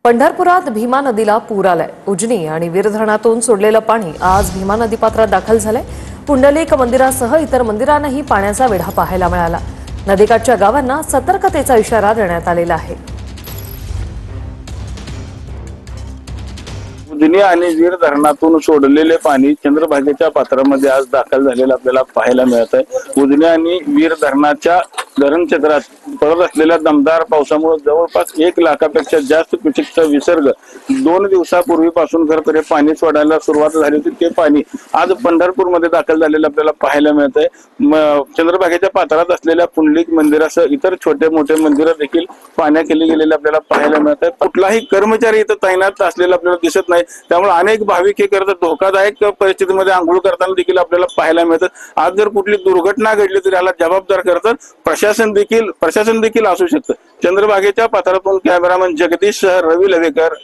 पंढरपुरात भीमा नदीला पूर आलाय। उजनी आणि वीर धरणातून सोडलेलं पाणी आज भीमा नदीपात्रात दाखल झालंय। पुंडलिक मंदिरासह इतर मंदिरांनाही पाण्याचा वेढा पाहायला मिळाला। नदीकाठच्या गावांना सतर्कतेचा इशारा देण्यात आलेला आहे। उजनी आणि वीर धरणातून सोडलेले पाणी चंद्रभागेच्या पात्रामध्ये आज दाखल झालेलं आपल्याला पाहायला मिळत आहे। उजनी आणि वीर धरणाच्या धरण क्षेत्रात पडत असलेल्या दमदार पावसामुळे जवळपास 1 लाखापेक्षा जास्त क्युसेकचा विसर्ग 2 दिवसापूर्वीपासून खरतर पाणी सोडायला सुरुवात झाली होती। ते पाणी आज पंढरपूरमध्ये दाखल झालेलं आपल्याला पाहायला मिळत आहे। चंद्रभागेच्या पात्रात असलेल्या पुंडलिक मंदिरासह इतर छोटे मोठे मंदिरं देखील पाण्याखाली गेलेले आपल्याला पाहायला मिळत आहे। कुठलाही कर्मचारी इथं तैनात असलेला आपल्याला दिसत नाही, त्यामुळे अनेक भाविक हे करतात धोकादायक परिस्थितीमध्ये आंघोळ करताना देखील आपल्याला पाहायला मिळतं। आज जर कुठली दुर्घटना घडली तर याला जबाबदार करतात प्रशासन देखील असू शकतं। चंद्रभागेच्या पात्रातून कॅमेरामन जगदीश रवी लवेकर,